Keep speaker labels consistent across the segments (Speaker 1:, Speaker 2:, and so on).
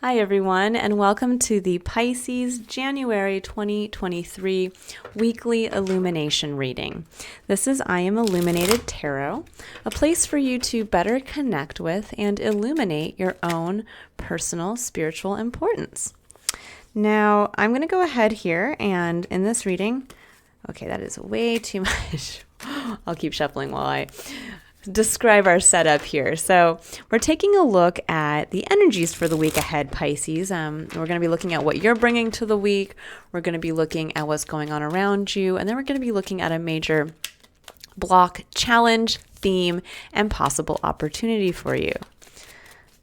Speaker 1: Hi, everyone, and welcome to the Pisces January 2023 Weekly Illumination reading. This is I Am Illuminated Tarot, a place for you to better connect with and illuminate your own personal spiritual importance. Now, I'm going to go ahead here and in this reading, okay, that is way too much. I'll keep shuffling while I describe our setup here. So we're taking a look at the energies for the week ahead, Pisces. We're going to be looking at what you're bringing to the week. We're going to be looking at what's going on around you. And then we're going to be looking at a major block, challenge, theme, and possible opportunity for you.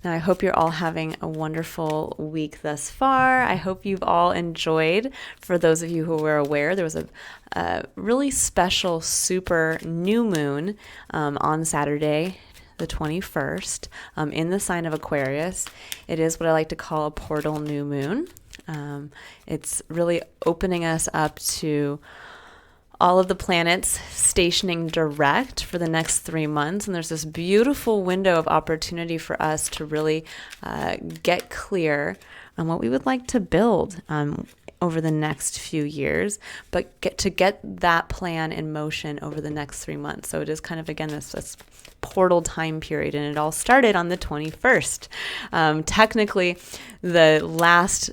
Speaker 1: Now, I hope you're all having a wonderful week thus far. I hope you've all enjoyed. For those of you who were aware, there was a really special super new moon on Saturday, the 21st, in the sign of Aquarius. It is what I like to call a portal new moon. It's really opening us up to all of the planets stationing direct for the next 3 months. And there's this beautiful window of opportunity for us to really get clear on what we would like to build over the next few years, but get that plan in motion over the next 3 months. So it is kind of, again, this portal time period, and it all started on the 21st. Technically, the last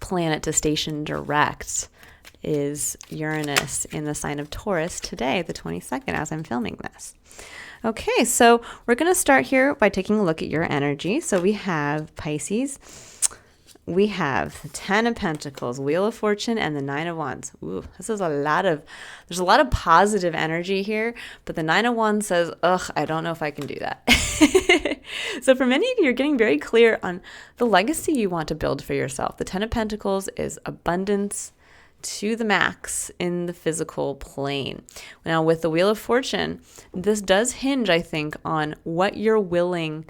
Speaker 1: planet to station direct is Uranus in the sign of Taurus today, the 22nd, as I'm filming this. Okay, so we're going to start here by taking a look at your energy. So we have Pisces, we have the 10 of Pentacles, Wheel of Fortune, and the 9 of Wands. Ooh, there's a lot of positive energy here, but the 9 of Wands says, ugh, I don't know if I can do that. So for many of you, you're getting very clear on the legacy you want to build for yourself. The 10 of Pentacles is abundance to the max in the physical plane. Now, with the Wheel of Fortune, this does hinge, I think, on what you're willing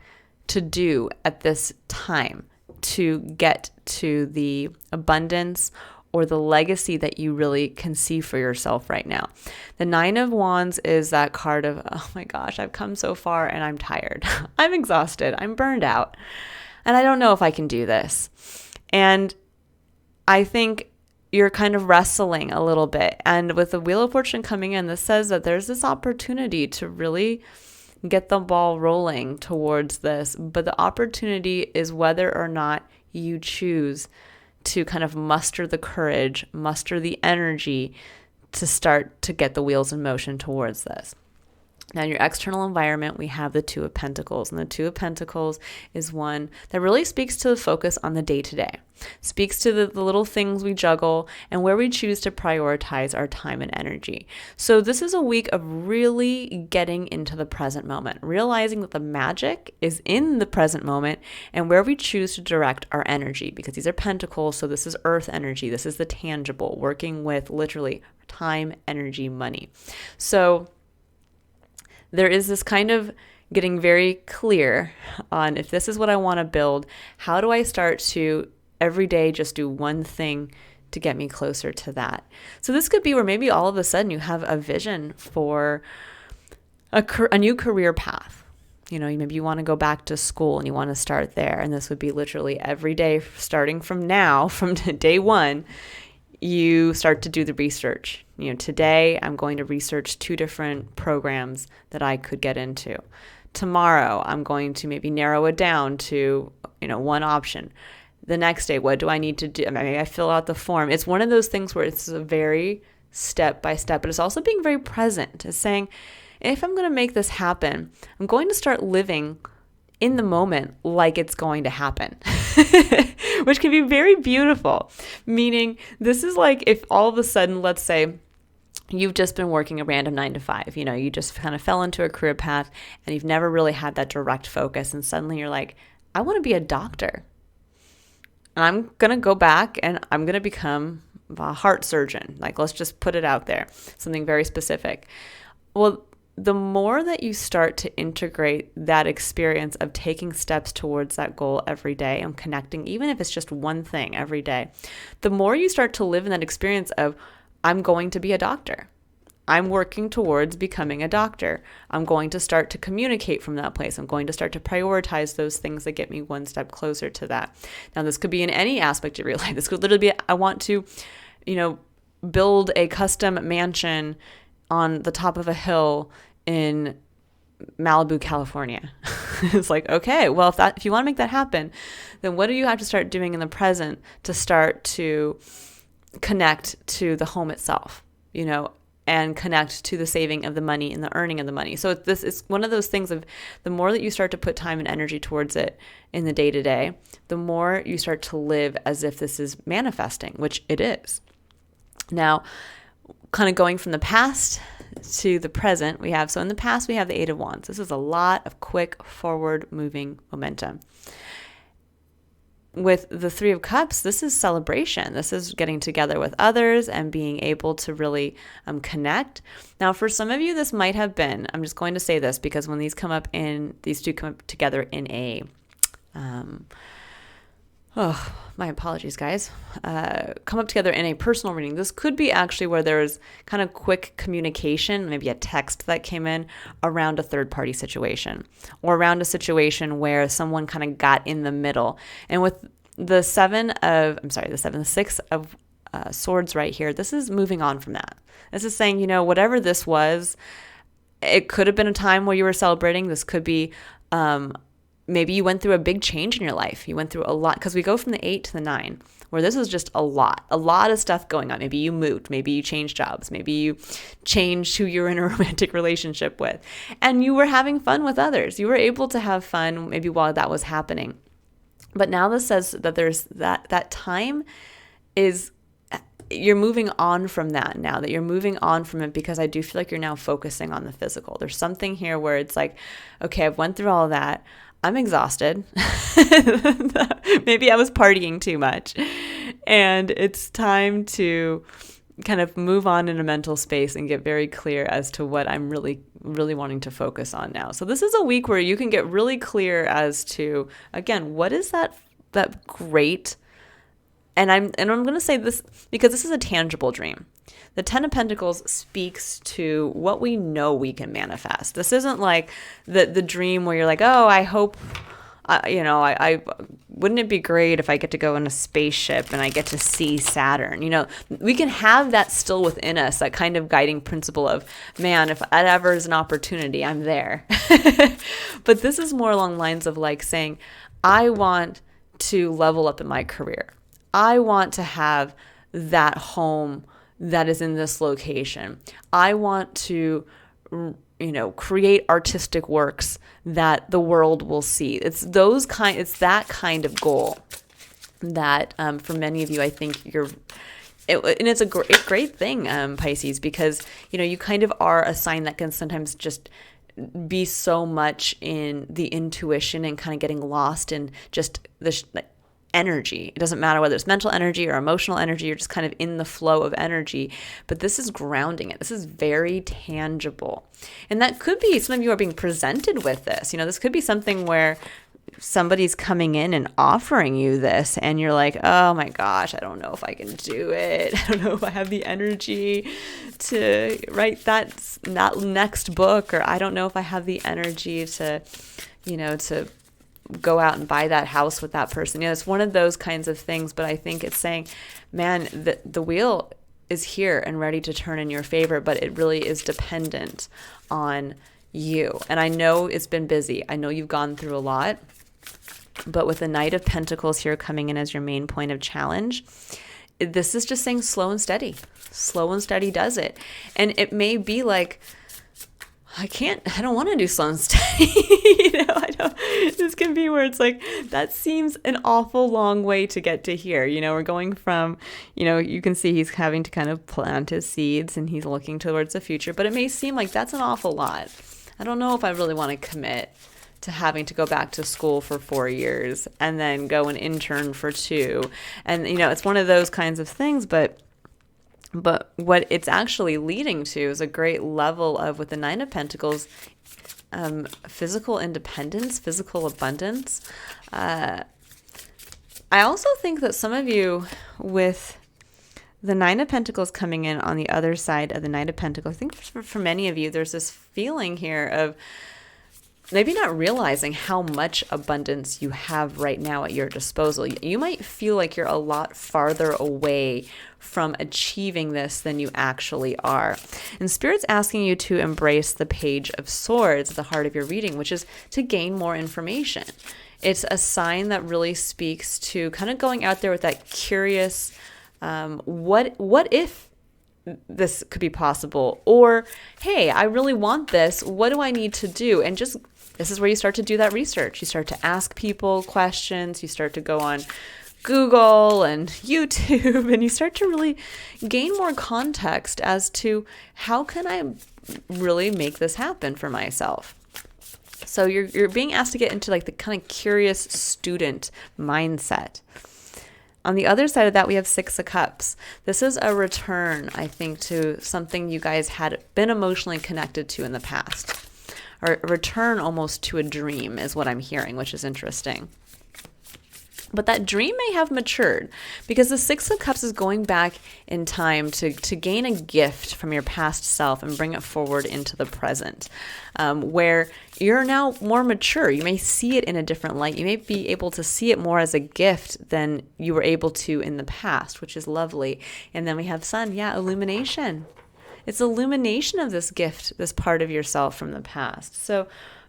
Speaker 1: to do at this time to get to the abundance or the legacy that you really can see for yourself right now. The 9 of Wands is that card of, oh my gosh, I've come so far and I'm tired. I'm exhausted. I'm burned out. And I don't know if I can do this. And I think you're kind of wrestling a little bit. And with the Wheel of Fortune coming in, this says that there's this opportunity to really get the ball rolling towards this. But the opportunity is whether or not you choose to kind of muster the courage, muster the energy to start to get the wheels in motion towards this. Now, in your external environment, we have the 2 of Pentacles. And the 2 of Pentacles is one that really speaks to the focus on the day-to-day, speaks to the little things we juggle and where we choose to prioritize our time and energy. So this is a week of really getting into the present moment, realizing that the magic is in the present moment and where we choose to direct our energy, because these are Pentacles, so this is earth energy. This is the tangible, working with literally time, energy, money. So there is this kind of getting very clear on, if this is what I want to build, how do I start to every day just do one thing to get me closer to that? So this could be where maybe all of a sudden you have a vision for a new career path. You know, maybe you want to go back to school and you want to start there. And this would be literally every day starting from now, from day one, you start to do the research. You know, today I'm going to research 2 different programs that I could get into. Tomorrow I'm going to maybe narrow it down to, one option. The next day, what do I need to do? Maybe I fill out the form. It's one of those things where it's a very step by step, but it's also being very present. It's saying, if I'm going to make this happen, I'm going to start living in the moment like it's going to happen, which can be very beautiful. Meaning, this is like if all of a sudden, let's say, you've just been working a random 9 to 5, you just kind of fell into a career path and you've never really had that direct focus. And suddenly you're like, I want to be a doctor. And I'm going to go back and I'm going to become a heart surgeon. Like, let's just put it out there, something very specific. Well, the more that you start to integrate that experience of taking steps towards that goal every day and connecting, even if it's just one thing every day, the more you start to live in that experience of, I'm going to be a doctor. I'm working towards becoming a doctor. I'm going to start to communicate from that place. I'm going to start to prioritize those things that get me one step closer to that. Now, this could be in any aspect of your life. This could literally be, I want to, build a custom mansion on the top of a hill in Malibu, California. It's like, okay, well, if you want to make that happen, then what do you have to start doing in the present to start to connect to the home itself, and connect to the saving of the money and the earning of the money. So this is one of those things of the more that you start to put time and energy towards it in the day-to-day, the more you start to live as if this is manifesting, which it is. Now, kind of going from the past to the present, so in the past we have the Eight of Wands. This is a lot of quick forward moving momentum. With the Three of Cups, this is celebration. This is getting together with others and being able to really connect. Now, for some of you, this might have been, I'm just going to say this because when these two come up together in a, my apologies, guys, come up together in a personal reading. This could be actually where there's kind of quick communication, maybe a text that came in around a third-party situation or around a situation where someone kind of got in the middle. And with the Six of Swords right here, this is moving on from that. This is saying, whatever this was, it could have been a time where you were celebrating. This could be maybe you went through a big change in your life. You went through a lot, because we go from the 8 to the 9, where this is just a lot of stuff going on. Maybe you moved, maybe you changed jobs, maybe you changed who you're in a romantic relationship with, and you were having fun with others. You were able to have fun maybe while that was happening. But now this says that there's that time is, you're moving on from that now, that you're moving on from it, because I do feel like you're now focusing on the physical. There's something here where it's like, okay, I've went through all of that. I'm exhausted. Maybe I was partying too much. And it's time to kind of move on in a mental space and get very clear as to what I'm really, really wanting to focus on now. So this is a week where you can get really clear as to, again, what is that great, and I'm going to say this because this is a tangible dream. The Ten of Pentacles speaks to what we know we can manifest. This isn't like the dream where you're like, oh, I hope, I wouldn't it be great if I get to go in a spaceship and I get to see Saturn? We can have that still within us, that kind of guiding principle of, man, if that ever is an opportunity, I'm there. But this is more along lines of like saying, I want to level up in my career. I want to have that home that is in this location. I want to, create artistic works that the world will see. It's that kind of goal that for many of you, I think and it's a great thing, Pisces, because, you kind of are a sign that can sometimes just be so much in the intuition and kind of getting lost in just the energy. It doesn't matter whether it's mental energy or emotional energy, you're just kind of in the flow of energy. But this is grounding it. This is very tangible. And that could be, some of you are being presented with this. This could be something where somebody's coming in and offering you this and you're like, oh my gosh, I don't know if I can do it. I don't know if I have the energy to write that next book, or I don't know if I have the energy to go out and buy that house with that person. It's one of those kinds of things, but I think it's saying, man, the wheel is here and ready to turn in your favor, but it really is dependent on you. And I know it's been busy. I know you've gone through a lot, but with the Knight of Pentacles here coming in as your main point of challenge, this is just saying slow and steady. Slow and steady does it. And it may be like, I don't want to do slow and steady. This can be where it's like, that seems an awful long way to get to here. We're going from, you can see he's having to kind of plant his seeds and he's looking towards the future, but it may seem like that's an awful lot. I don't know if I really want to commit to having to go back to school for 4 years and then go and intern for 2. And, it's one of those kinds of things, but what it's actually leading to is a great level of, with the Nine of Pentacles, physical independence, physical abundance. I also think that some of you with the Nine of Pentacles coming in on the other side of the Knight of Pentacles. I think for many of you, there's this feeling here of maybe not realizing how much abundance you have right now at your disposal. You might feel like you're a lot farther away from achieving this than you actually are. And Spirit's asking you to embrace the Page of Swords at the heart of your reading, which is to gain more information. It's a sign that really speaks to kind of going out there with that curious, what if this could be possible? Or, hey, I really want this. What do I need to do? And just, this is where you start to do that research. You start to ask people questions. You start to go on Google and YouTube, and you start to really gain more context as to how can I really make this happen for myself. So you're being asked to get into like the kind of curious student mindset. On the other side of that, we have Six of Cups. This is a return, I think, to something you guys had been emotionally connected to in the past. Or a return almost to a dream is what I'm hearing, which is interesting. But that dream may have matured because the Six of Cups is going back in time to gain a gift from your past self and bring it forward into the present, where you're now more mature. You may see it in a different light. You may be able to see it more as a gift than you were able to in the past, which is lovely. And then we have Sun. Yeah, illumination. It's illumination of this gift, this part of yourself from the past. So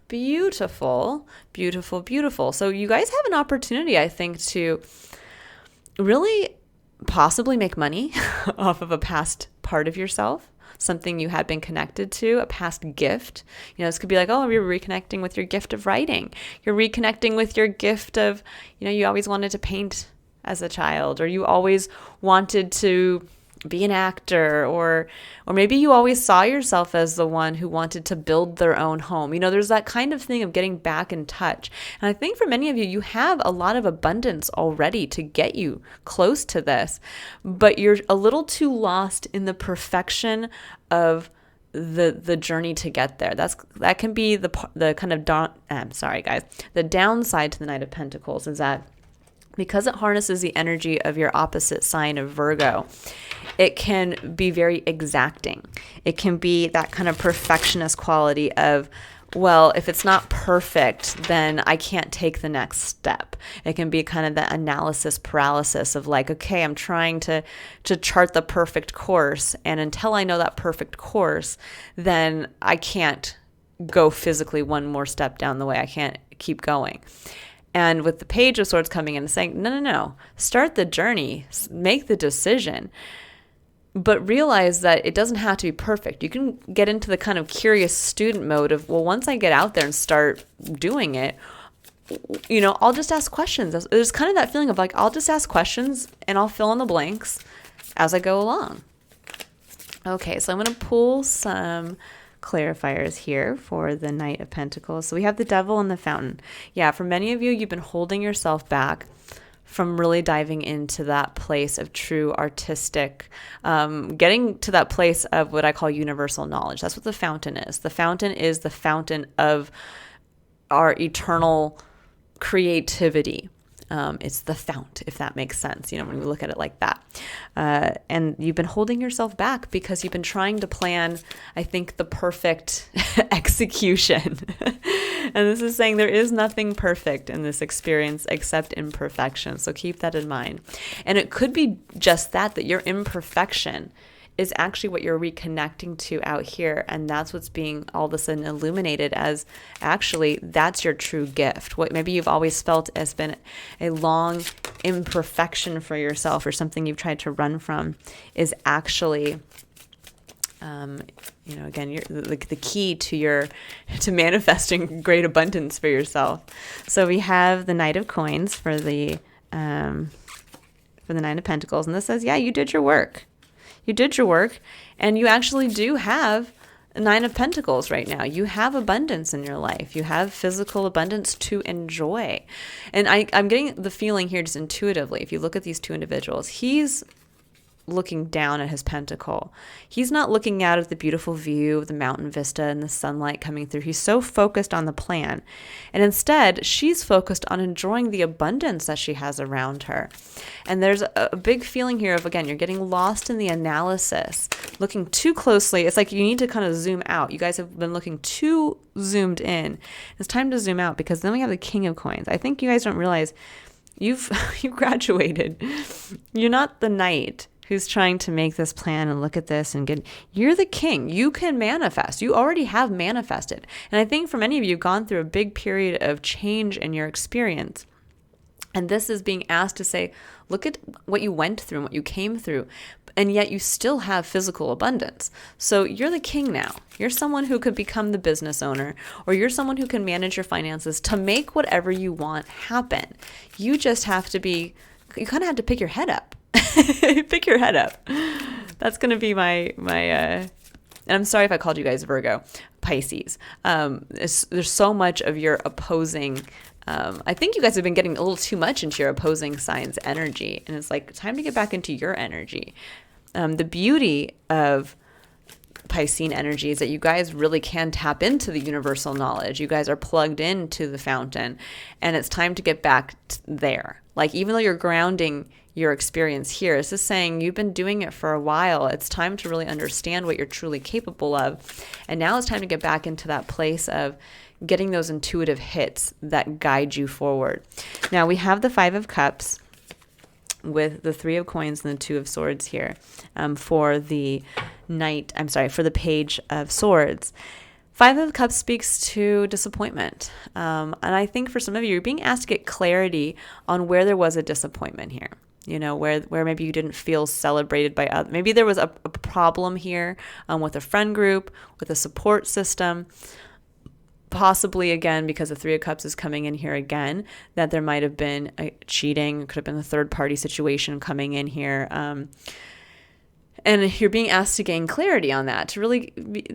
Speaker 1: beautiful, beautiful, beautiful. So you guys have an opportunity, I think, to really possibly make money off of a past part of yourself, something you had been connected to, a past gift. You know, this could be like, oh, you're reconnecting with your gift of writing. You're reconnecting with your gift of, you know, you always wanted to paint as a child, or you always wanted to be an actor, or maybe you always saw yourself as the one who wanted to build their own home. You know, there's that kind of thing of getting back in touch. And I think for many of you, you have a lot of abundance already to get you close to this, but you're a little too lost in the perfection of the journey to get there. That can be the kind of the downside to the Knight of Pentacles is that because it harnesses the energy of your opposite sign of Virgo, it can be very exacting. It can be that kind of perfectionist quality of, well, if it's not perfect, then I can't take the next step. It can be kind of the analysis paralysis of like, okay, I'm trying to chart the perfect course, and until I know that perfect course, then I can't go physically one more step down the way. I can't keep going. And with the Page of Swords coming in and saying, no, start the journey, make the decision, but realize that it doesn't have to be perfect. You can get into the kind of curious student mode of, well, once I get out there and start doing it, you know, I'll just ask questions. There's kind of that feeling of like, I'll just ask questions and I'll fill in the blanks as I go along. Okay, so I'm going to pull some clarifiers here for the Knight of Pentacles. So we have the Devil and the Fountain. Yeah, for many of you, you've been holding yourself back from really diving into that place of true artistic, getting to that place of what I call universal knowledge. That's what the Fountain is. The Fountain is the fountain of our eternal creativity. It's the fount, if that makes sense, you know, when we look at it like that. And you've been holding yourself back because you've been trying to plan, I think, the perfect execution. And this is saying there is nothing perfect in this experience except imperfection. So keep that in mind. And it could be just that your imperfection is actually what you're reconnecting to out here. And that's what's being all of a sudden illuminated as actually that's your true gift. What maybe you've always felt has been a long imperfection for yourself or something you've tried to run from is actually, you know, again, you're the key to manifesting great abundance for yourself. So we have the Knight of Coins for the Knight of Pentacles. And this says, yeah, you did your work. You did your work, and you actually do have a Nine of Pentacles right now. You have abundance in your life. You have physical abundance to enjoy. And I'm getting the feeling here just intuitively, if you look at these two individuals, he's looking down at his pentacle. He's not looking out at the beautiful view of the mountain vista and the sunlight coming through. He's so focused on the plan. And instead, she's focused on enjoying the abundance that she has around her. And there's a big feeling here of, again, you're getting lost in the analysis, looking too closely. It's like you need to kind of zoom out. You guys have been looking too zoomed in. It's time to zoom out, because then we have the King of Coins. I think you guys don't realize you've graduated. You're not the knight who's trying to make this plan and look at this and you're the king. You can manifest. You already have manifested. And I think for many of you, you've gone through a big period of change in your experience. And this is being asked to say, look at what you went through and what you came through, and yet you still have physical abundance. So you're the king now. You're someone who could become the business owner, or you're someone who can manage your finances to make whatever you want happen. You just have to you kind of have to pick your head up. Pick your head up. That's going to be my and I'm sorry if I called you guys Virgo, Pisces. There's so much of your opposing. I think you guys have been getting a little too much into your opposing signs energy, and it's like time to get back into your energy. The beauty of Piscean energy is that you guys really can tap into the universal knowledge. You guys are plugged into the fountain, and it's time to get back there. Like, even though you're grounding your experience here, it's just saying you've been doing it for a while. It's time to really understand what you're truly capable of. And now it's time to get back into that place of getting those intuitive hits that guide you forward. Now we have the Five of Cups with the Three of Coins and the Two of Swords here for the Page of Swords. Five of Cups speaks to disappointment. And I think for some of you, you're being asked to get clarity on where there was a disappointment here. You know, where maybe you didn't feel celebrated by others. Maybe there was a problem here with a friend group, with a support system. Possibly, again, because the Three of Cups is coming in here again, that there might have been cheating. It could have been a third-party situation coming in here. And you're being asked to gain clarity on that, to really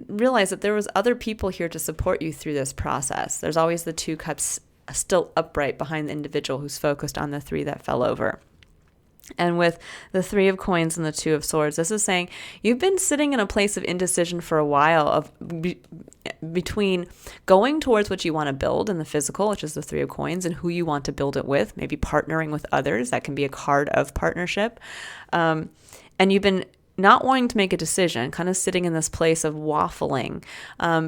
Speaker 1: realize that there was other people here to support you through this process. There's always the Two Cups still upright behind the individual who's focused on the three that fell over. And with the Three of Coins and the Two of Swords, this is saying you've been sitting in a place of indecision for a while, of between going towards what you want to build in the physical, which is the Three of Coins, and who you want to build it with, maybe partnering with others. That can be a card of partnership. And you've been not wanting to make a decision, kind of sitting in this place of waffling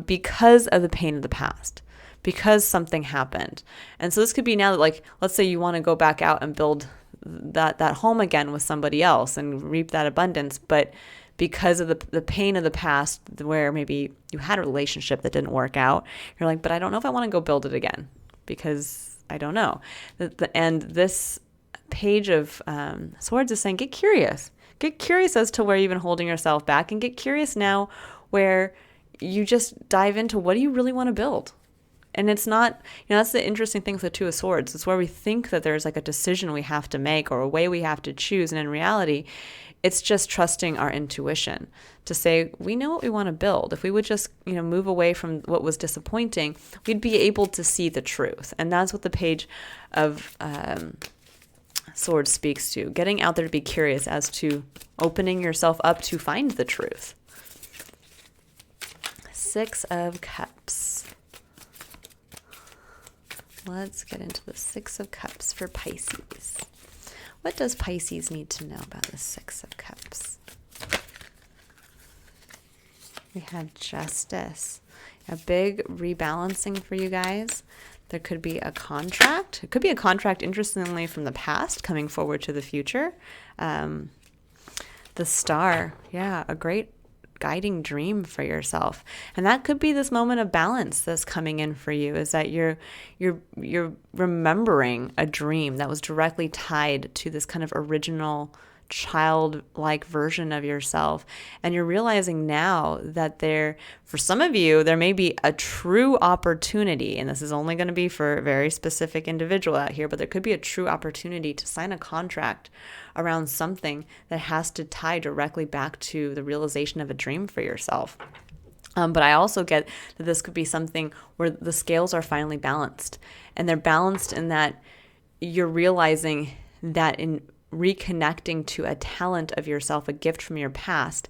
Speaker 1: because of the pain of the past, because something happened. And so this could be now that, like, let's say you want to go back out and build that home again with somebody else and reap that abundance, but because of the pain of the past, where maybe you had a relationship that didn't work out, you're like, but I don't know if I want to go build it again, because I don't know. And this Page of Swords is saying, get curious as to where you've been holding yourself back, and get curious now where you just dive into, what do you really want to build? And it's not, that's the interesting thing with the Two of Swords. It's where we think that there's like a decision we have to make or a way we have to choose. And in reality, it's just trusting our intuition to say, we know what we want to build. If we would just, move away from what was disappointing, we'd be able to see the truth. And that's what the Page of Swords speaks to. Getting out there to be curious as to opening yourself up to find the truth. Six of Cups. Let's get into the Six of Cups for Pisces. What does Pisces need to know about the Six of Cups? We have Justice. A big rebalancing for you guys. There could be a contract. It could be a contract, interestingly, from the past coming forward to the future. The Star. Yeah, a great guiding dream for yourself. And that could be this moment of balance that's coming in for you, is that you're remembering a dream that was directly tied to this kind of original childlike version of yourself. And you're realizing now that for some of you, there may be a true opportunity, and this is only going to be for a very specific individual out here, but there could be a true opportunity to sign a contract around something that has to tie directly back to the realization of a dream for yourself. But I also get that this could be something where the scales are finally balanced, and they're balanced in that you're realizing that in reconnecting to a talent of yourself, a gift from your past.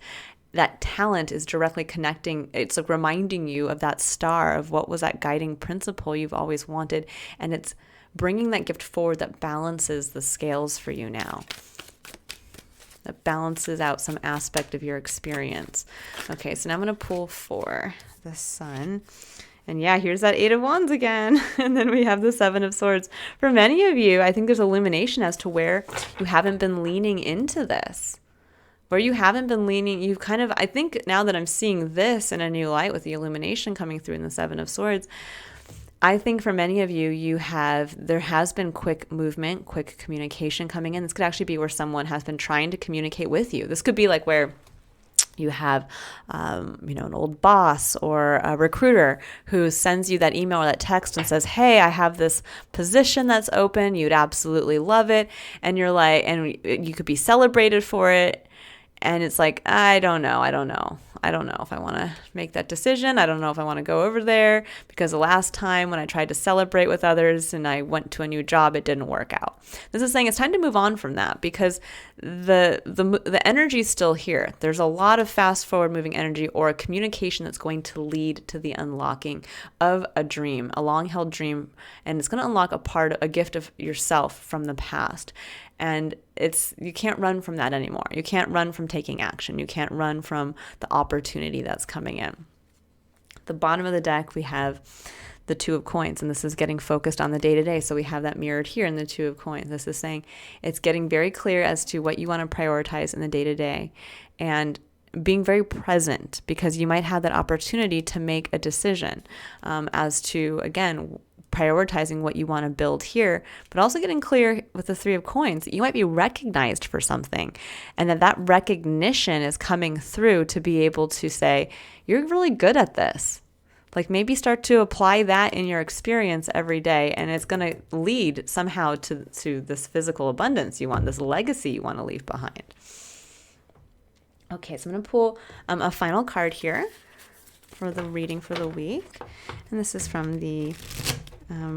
Speaker 1: That talent is directly connecting. It's like reminding you of that star, of what was that guiding principle you've always wanted. And it's bringing that gift forward that balances the scales for you now. That balances out some aspect of your experience. Okay, so now I'm going to pull for the Sun. And yeah, here's that 8 of Wands again. And then we have the 7 of Swords. For many of you, I think there's illumination as to where you haven't been leaning into this. Where you haven't been leaning, you've kind of, I think now that I'm seeing this in a new light with the illumination coming through in the 7 of Swords, I think for many of you, there has been quick movement, quick communication coming in. This could actually be where someone has been trying to communicate with you. This could be like where you have, an old boss or a recruiter who sends you that email or that text and says, hey, I have this position that's open. You'd absolutely love it. And you're like, and you could be celebrated for it. And it's like, I don't know if I want to make that decision. I don't know if I want to go over there, because the last time when I tried to celebrate with others and I went to a new job, it didn't work out. This is saying it's time to move on from that, because the energy is still here. There's a lot of fast forward moving energy, or a communication that's going to lead to the unlocking of a dream, a long held dream, and it's going to unlock a gift of yourself from the past. And you can't run from that anymore. You can't run from taking action. You can't run from the opportunity that's coming in. At the bottom of the deck, we have the 2 of Coins, and this is getting focused on the day-to-day. So we have that mirrored here in the 2 of Coins. This is saying it's getting very clear as to what you want to prioritize in the day-to-day, and being very present, because you might have that opportunity to make a decision as to, again, prioritizing what you want to build here, but also getting clear with the 3 of Coins that you might be recognized for something, and that recognition is coming through to be able to say, you're really good at this. Like, maybe start to apply that in your experience every day, and it's going to lead somehow to this physical abundance you want, this legacy you want to leave behind. Okay, so I'm going to pull a final card here for the reading for the week, and this is from the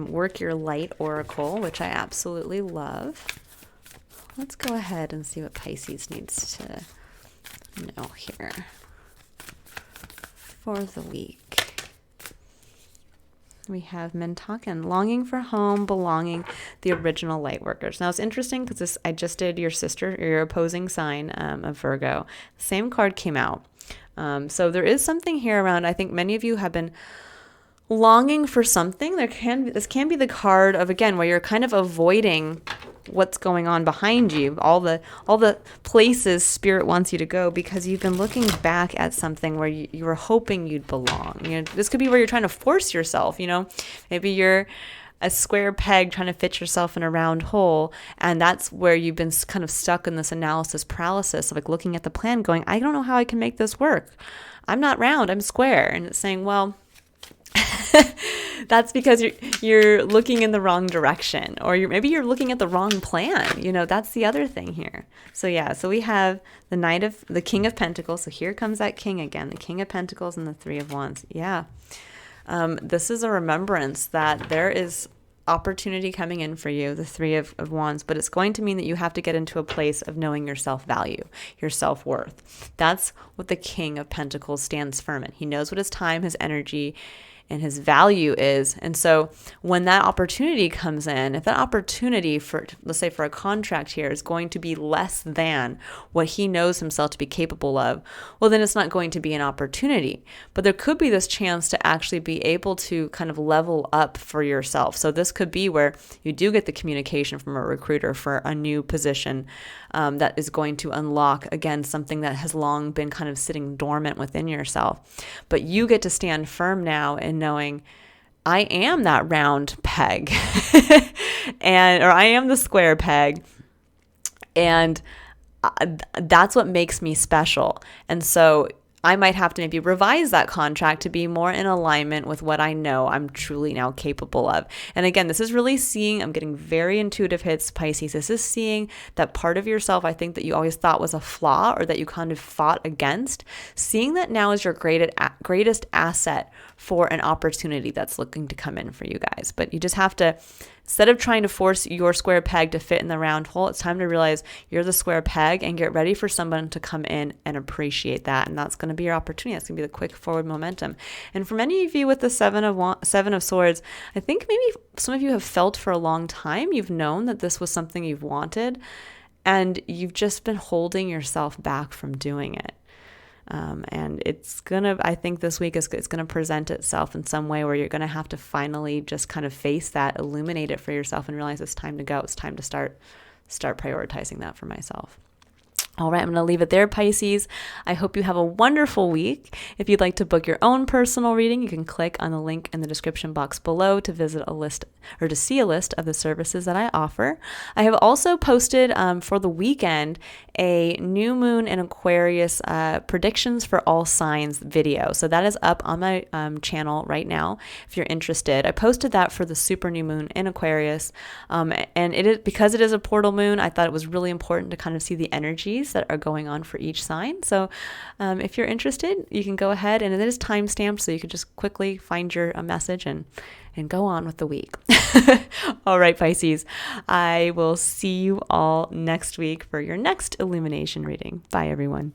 Speaker 1: Work Your Light Oracle, which I absolutely love. Let's go ahead and see what Pisces needs to know here for the week. We have Mentaken, longing for home, belonging, the original light workers. Now it's interesting because I just did your sister, or your opposing sign of Virgo. Same card came out. So there is something here around, I think many of you have been longing for something. This can be the card of, again, where you're kind of avoiding what's going on behind you, all the places spirit wants you to go, because you've been looking back at something where you were hoping you'd belong. This could be where you're trying to force yourself. Maybe you're a square peg trying to fit yourself in a round hole, and that's where you've been kind of stuck in this analysis paralysis of like looking at the plan going, I don't know how I can make this work. I'm not round, I'm square. And it's saying, well, that's because you're looking in the wrong direction, or maybe you're looking at the wrong plan. That's the other thing here. So yeah, so we have the King of Pentacles. So here comes that King again, the King of Pentacles and the 3 of Wands. Yeah. This is a remembrance that there is opportunity coming in for you, the 3 of Wands, but it's going to mean that you have to get into a place of knowing your self-value, your self-worth. That's what the King of Pentacles stands firm in. He knows what his time, his energy, and his value is. And so when that opportunity comes in, if that opportunity for, let's say for a contract here, is going to be less than what he knows himself to be capable of, well, then it's not going to be an opportunity. But there could be this chance to actually be able to kind of level up for yourself. So this could be where you do get the communication from a recruiter for a new position that is going to unlock, again, something that has long been kind of sitting dormant within yourself. But you get to stand firm now in knowing, I am that round peg or I am the square peg, and that's what makes me special. And so I might have to maybe revise that contract to be more in alignment with what I know I'm truly now capable of. And again, this is really seeing, I'm getting very intuitive hits, Pisces. This is seeing that part of yourself I think that you always thought was a flaw, or that you kind of fought against, seeing that now is your greatest asset for an opportunity that's looking to come in for you guys. But you just have to Instead of trying to force your square peg to fit in the round hole, it's time to realize you're the square peg and get ready for someone to come in and appreciate that. And that's going to be your opportunity. That's going to be the quick forward momentum. And for many of you with the Seven of Swords, I think maybe some of you have felt for a long time, you've known that this was something you've wanted, and you've just been holding yourself back from doing it. And I think this week it's going to present itself in some way where you're going to have to finally just kind of face that, illuminate it for yourself, and realize it's time to go. It's time to start prioritizing that for myself. All right, I'm going to leave it there, Pisces. I hope you have a wonderful week. If you'd like to book your own personal reading, you can click on the link in the description box below to visit a list or to see a list of the services that I offer. I have also posted for the weekend a new moon in Aquarius predictions for all signs video. So that is up on my channel right now if you're interested. I posted that for the super new moon in Aquarius. And it is, because it is a portal moon, I thought it was really important to kind of see the energies that are going on for each sign. So if you're interested, you can go ahead, and it is time stamped, so you could just quickly find your message and go on with the week. All right, Pisces, I will see you all next week for your next illumination reading. Bye, everyone.